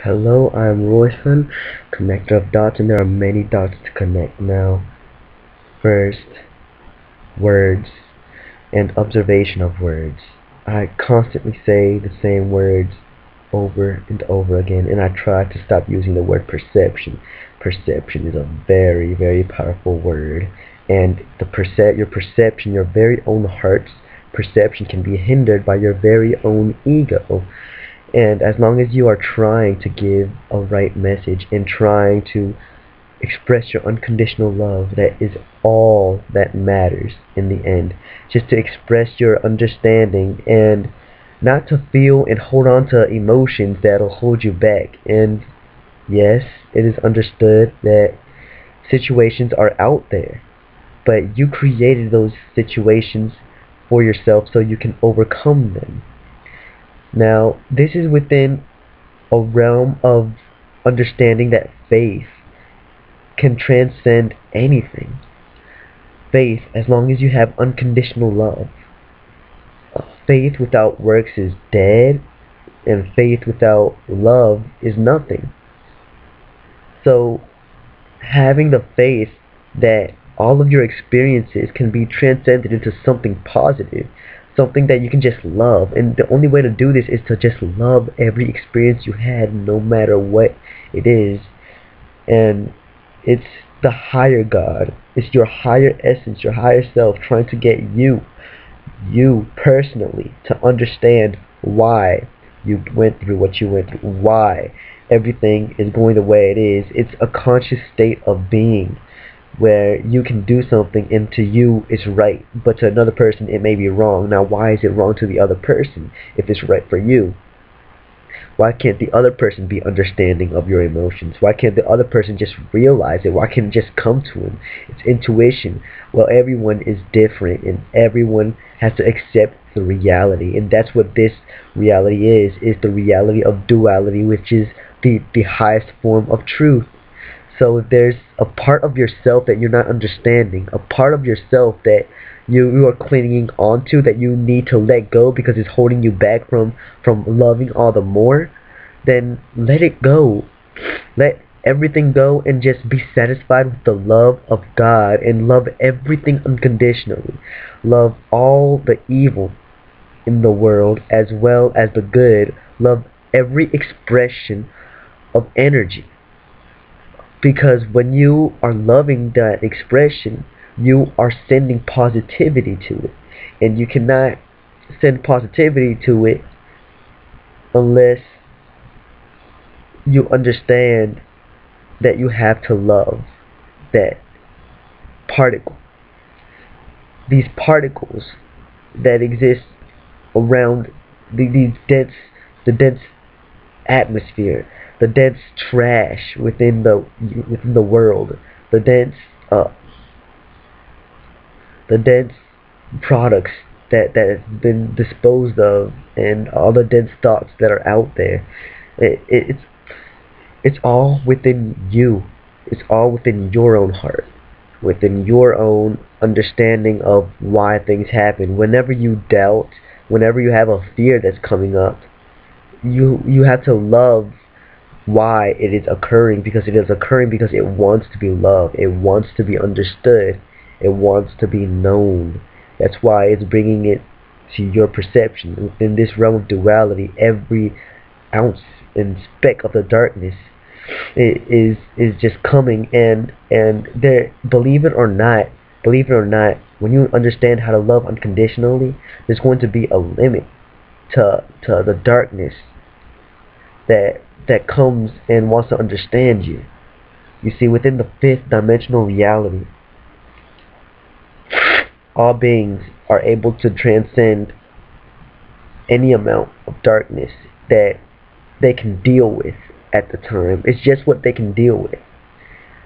Hello, I'm Royson, connector of dots, and there are many dots to connect now. First, words and observation of words. I constantly say the same words over and over again, and I try to stop using the word perception. Perception is a very, very powerful word, and your perception, your very own heart's perception can be hindered by your very own ego. And as long as you are trying to give a right message and trying to express your unconditional love, that is all that matters in the end. Just to express your understanding and not to feel and hold on to emotions that'll hold you back. And yes, it is understood that situations are out there, but you created those situations for yourself so you can overcome them. Now, this is within a realm of understanding that faith can transcend anything. Faith, as long as you have unconditional love. Faith without works is dead, and faith without love is nothing. So, having the faith that all of your experiences can be transcended into something positive, something that you can just love. And the only way to do this is to just love every experience you had, no matter what it is. And it's the higher God, it's your higher essence, your higher self trying to get you personally, to understand why you went through what you went through, why everything is going the way it is. It's a conscious state of being where you can do something and to you it's right, but to another person it may be wrong. Now, why is it wrong to the other person if it's right for you? Why can't the other person be understanding of your emotions? Why can't the other person just realize it? Why can't it just come to him? It's intuition. Well, everyone is different, and everyone has to accept the reality, and that's what this reality is the reality of duality, which is the highest form of truth. So if there's a part of yourself that you're not understanding, a part of yourself that you are clinging onto, that you need to let go because it's holding you back from loving all the more, then let it go. Let everything go and just be satisfied with the love of God and love everything unconditionally. Love all the evil in the world as well as the good. Love every expression of energy. Because when you are loving that expression, you are sending positivity to it. And you cannot send positivity to it unless you understand that you have to love that particle. These particles that exist around the dense atmosphere, the dense trash within the world, the dense products that have been disposed of, and all the dense thoughts that are out there. It's all within you. It's all within your own heart, within your own understanding of why things happen. Whenever you doubt, whenever you have a fear that's coming up, you have to love why it is occurring, because it is occurring because it wants to be loved, it wants to be understood, it wants to be known. That's why it's bringing it to your perception. Within this realm of duality, every ounce and speck of the darkness is just coming, and there, believe it or not, when you understand how to love unconditionally, there's going to be a limit to the darkness that comes and wants to understand you. You see, within the fifth dimensional reality, all beings are able to transcend any amount of darkness that they can deal with at the time. It's just what they can deal with.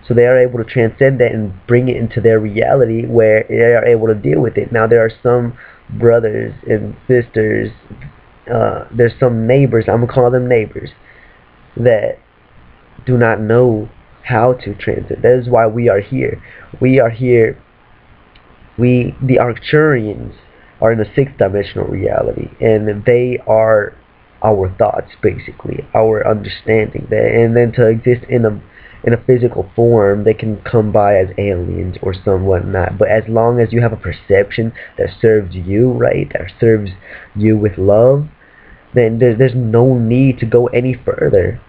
So they are able to transcend that and bring it into their reality where they are able to deal with it. Now, there are some brothers and sisters, there's some neighbors, I'm going to call them neighbors, that do not know how to transcend. That is why we are here. We are here. The Arcturians are in the sixth dimensional reality, and they are our thoughts, basically, our understanding that, and then to exist in a physical form, they can come by as aliens or some whatnot. But as long as you have a perception that serves you right, that serves you with love, then there's no need to go any further.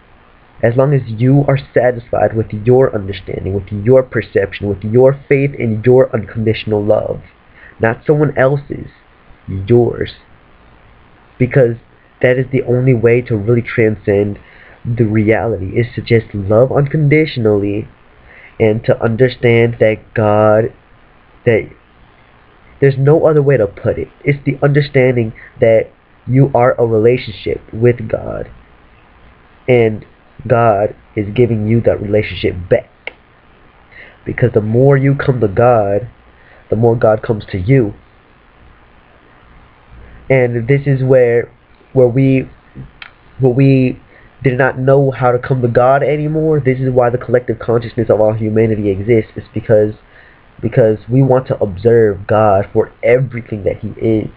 As long as you are satisfied with your understanding, with your perception, with your faith in your unconditional love, not someone else's, yours. Because that is the only way to really transcend the reality, is to just love unconditionally and to understand that God, that there's no other way to put it. It's the understanding that you are a relationship with God, and God is giving you that relationship back. Because the more you come to God, the more God comes to you. And this is where we did not know how to come to God anymore. This is why the collective consciousness of all humanity exists. It's because we want to observe God for everything that He is.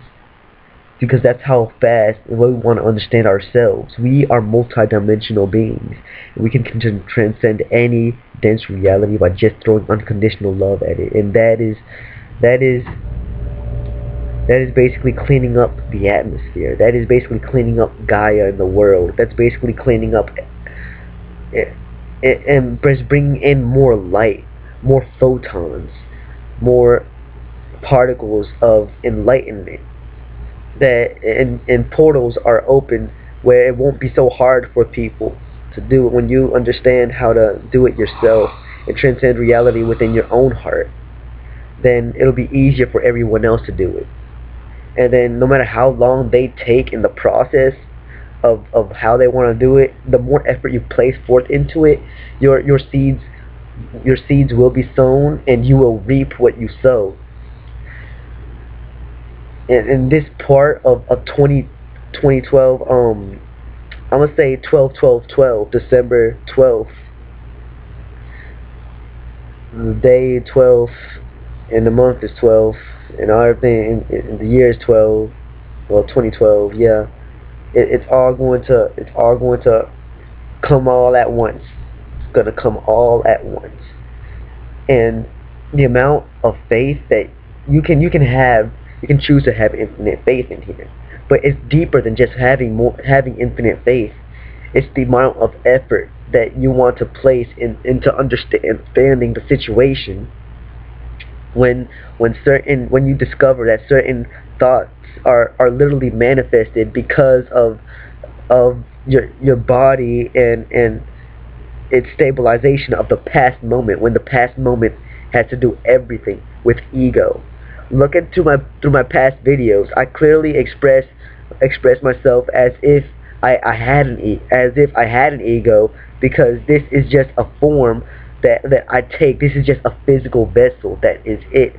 Because that's how fast and what we want to understand ourselves. We are multidimensional beings. And we can transcend any dense reality by just throwing unconditional love at it. And that is basically cleaning up the atmosphere. That is basically cleaning up Gaia in the world. That's basically cleaning up and bringing in more light, more photons, more particles of enlightenment. That and portals are open where it won't be so hard for people to do it when you understand how to do it yourself and transcend reality within your own heart. Then it'll be easier for everyone else to do it. And then no matter how long they take in the process of how they want to do it, the more effort you place forth into it, your seeds will be sown and you will reap what you sow. And in this part of 2012, I'm gonna say 12/12/12, December 12th, the day 12, and the month is 12, and everything in the year is 12. Well, 2012, yeah. It's all going to come all at once. It's gonna come all at once, and the amount of faith that you can have. You can choose to have infinite faith in here, but it's deeper than just having infinite faith. It's the amount of effort that you want to place into understanding the situation. When you discover that certain thoughts are literally manifested because of your body and its stabilization of the past moment, when the past moment has to do everything with ego. Look through my past videos. I clearly express myself as if I had an ego, because this is just a form that I take. This is just a physical vessel. That is it.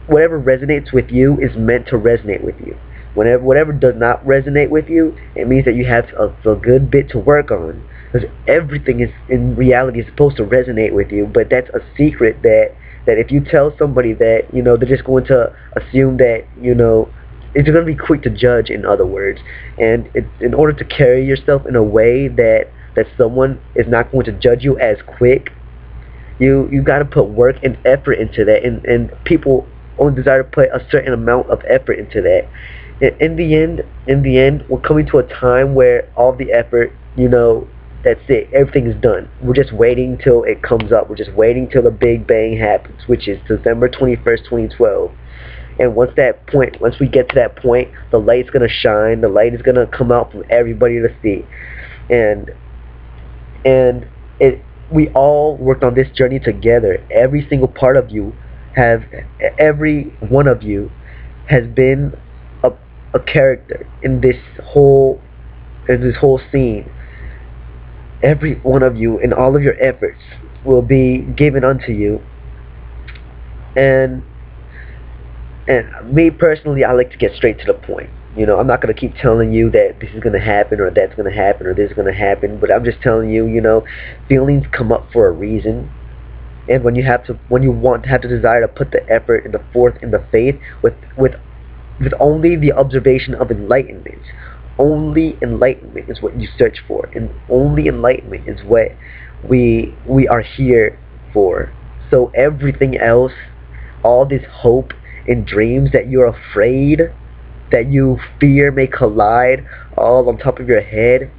Whatever resonates with you is meant to resonate with you. Whatever does not resonate with you, it means that you have a good bit to work on. Because everything is in reality is supposed to resonate with you, but that's a secret that if you tell somebody that, they're just going to assume that, it's going to be quick to judge, in other words. And in order to carry yourself in a way that someone is not going to judge you as quick, you got to put work and effort into that, and people only desire to put a certain amount of effort into that. In the end, we're coming to a time where all the effort, that's it. Everything is done. We're just waiting till it comes up. We're just waiting till the Big Bang happens, which is December 21st, 2012. And once we get to that point, the light's gonna shine. The light is gonna come out for everybody to see. And we all worked on this journey together. Every single part of you every one of you has been a character in this whole scene. Every one of you and all of your efforts will be given unto you. And me personally, I like to get straight to the point. I'm not going to keep telling you that this is going to happen or that's going to happen or this is going to happen, but I'm just telling you, feelings come up for a reason. And when you have to desire to put the effort and the forth and the faith with with only the observation of enlightenment. Only enlightenment is what you search for, and only enlightenment is what we are here for. So everything else, all this hope and dreams that you're afraid, that you fear may collide all on top of your head,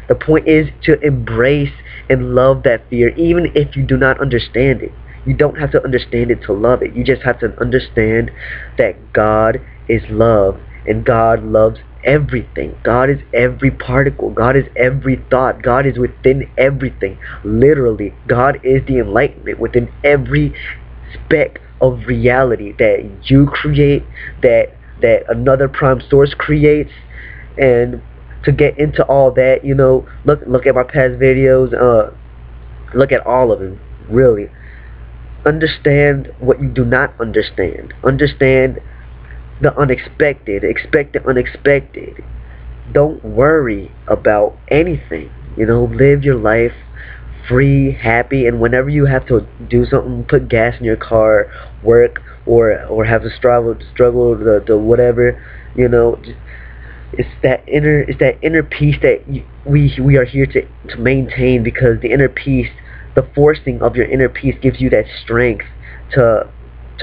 the point is to embrace and love that fear, even if you do not understand it. You don't have to understand it to love it. You just have to understand that God is love, and God loves everything. God is every particle. God is every thought. God is within everything. Literally, God is the enlightenment within every speck of reality that you create, that another prime source creates. And to get into all that, look at my past videos, look at all of them, really. Understand what you do not understand. Understand the unexpected. Expect the unexpected. Don't worry about anything. Live your life free, happy, and whenever you have to do something, put gas in your car, work, or have to struggle the whatever, it's that inner peace that we are here to maintain, because the inner peace, the forcing of your inner peace gives you that strength to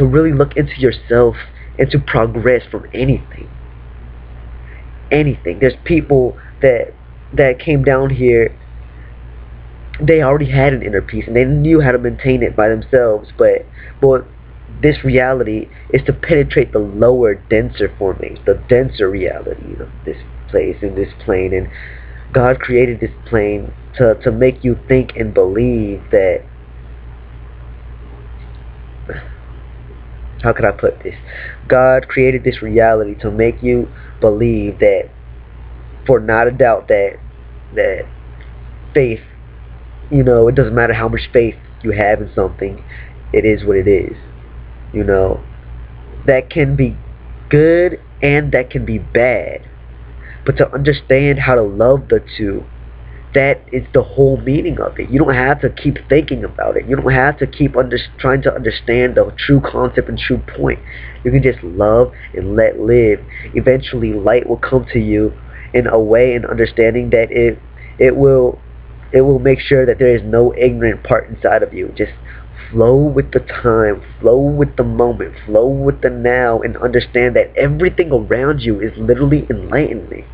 really look into yourself and to progress from anything. There's people that came down here, they already had an inner peace and they knew how to maintain it by themselves, but this reality is to penetrate the lower, denser formations, the denser reality of this place and this plane. And God created this plane to make you think and believe that, how could I put this? God created this reality to make you believe that, for not a doubt, that faith, it doesn't matter how much faith you have in something, it is what it is. That can be good and that can be bad. But to understand how to love the two, that is the whole meaning of it. You don't have to keep thinking about it. You don't have to keep trying to understand the true concept and true point. You can just love and let live. Eventually light will come to you in a way and understanding that it will make sure that there is no ignorant part inside of you. Just flow with the time, flow with the moment, flow with the now, and understand that everything around you is literally enlightenment.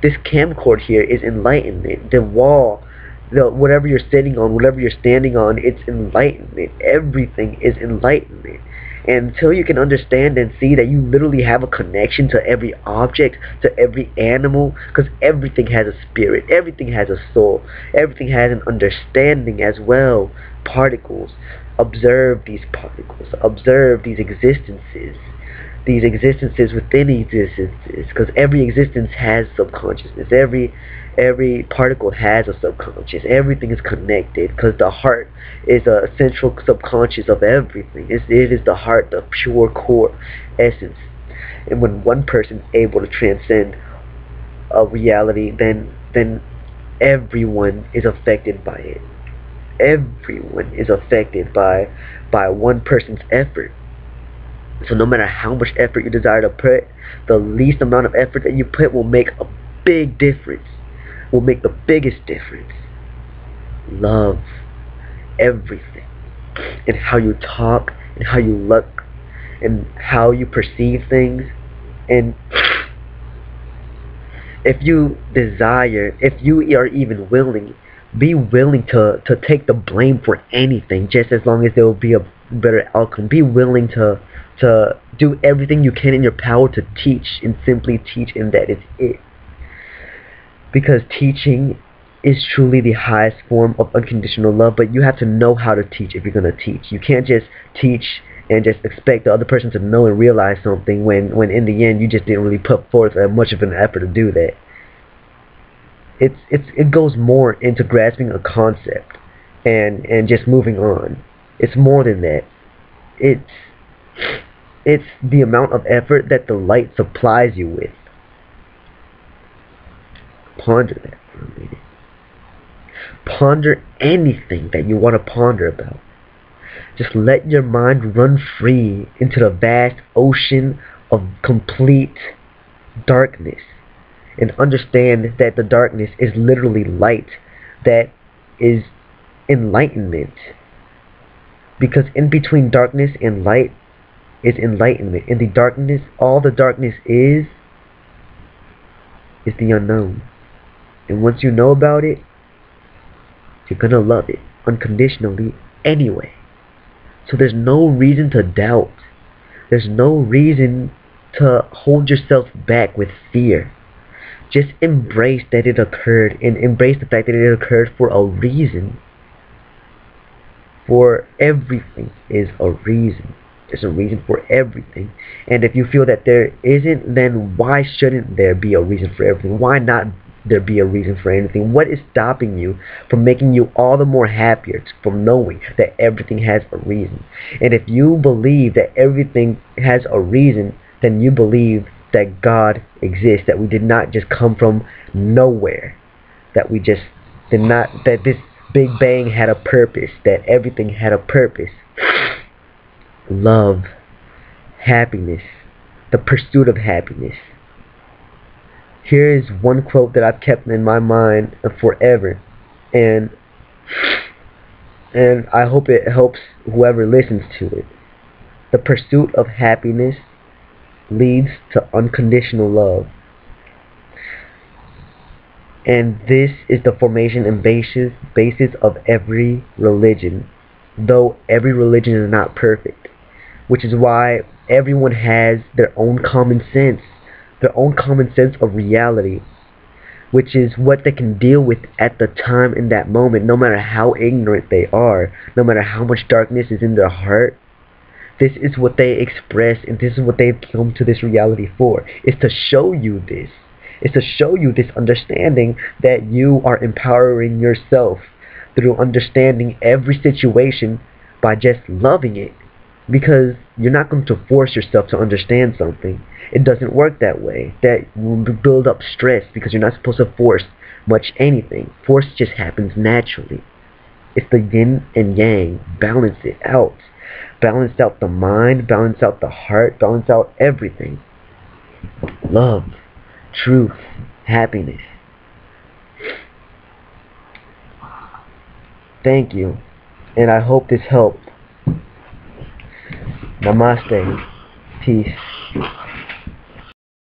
This camcorder here is enlightenment. The wall, whatever you're sitting on, whatever you're standing on, it's enlightenment. Everything is enlightenment. And until you can understand and see that you literally have a connection to every object, to every animal, because everything has a spirit, everything has a soul, everything has an understanding as well. Particles. Observe these particles. Observe these existences. These existences within existences, because every existence has subconsciousness. Every particle has a subconscious. Everything is connected, because the heart is a central subconscious of everything. It is the heart, the pure core essence. And when one person is able to transcend a reality, then everyone is affected by it. Everyone is affected by one person's effort. So no matter how much effort you desire to put, the least amount of effort that you put will make a big difference. Will make the biggest difference. Love everything. And how you talk, and how you look, and how you perceive things. And if you desire, if you are even willing, be willing to take the blame for anything, just as long as there will be a better outcome. Be willing to do everything you can in your power to teach, and simply teach, and that is it. Because teaching is truly the highest form of unconditional love, but you have to know how to teach if you're going to teach. You can't just teach and just expect the other person to know and realize something when in the end you just didn't really put forth much of an effort to do that. It goes more into grasping a concept and just moving on. It's more than that. It's the amount of effort that the light supplies you with. Ponder that for a minute. Ponder anything that you want to ponder about. Just let your mind run free into the vast ocean of complete darkness, and understand that the darkness is literally light, that is enlightenment. Because in between darkness and light is enlightenment. In the darkness, all the darkness is the unknown. And once you know about it, you're gonna love it unconditionally anyway. So there's no reason to doubt. There's no reason to hold yourself back with fear. Just embrace that it occurred, and embrace the fact that it occurred for a reason. For everything is a reason. There's a reason for everything. And if you feel that there isn't, then why shouldn't there be a reason for everything? Why not there be a reason for anything? What is stopping you from making you all the more happier from knowing that everything has a reason? And if you believe that everything has a reason, then you believe that God exists, that we did not just come from nowhere, that we just did not, that this Big Bang had a purpose, that everything had a purpose. Love, happiness, the pursuit of happiness. Here is one quote that I've kept in my mind forever, and I hope it helps whoever listens to it. The pursuit of happiness leads to unconditional love. And this is the formation and basis of every religion, though every religion is not perfect, which is why everyone has their own common sense of reality, which is what they can deal with at the time in that moment, no matter how ignorant they are, no matter how much darkness is in their heart. This is what they express, and this is what they've come to this reality for, is to show you this. Is to show you this understanding that you are empowering yourself through understanding every situation by just loving it. Because you're not going to force yourself to understand something. It doesn't work that way. That will build up stress, because you're not supposed to force much anything. Force just happens naturally. It's the yin and yang. Balance it out. Balance out the mind, balance out the heart, balance out everything. Love, truth, happiness. Thank you, and I hope this helped. Namaste. Peace.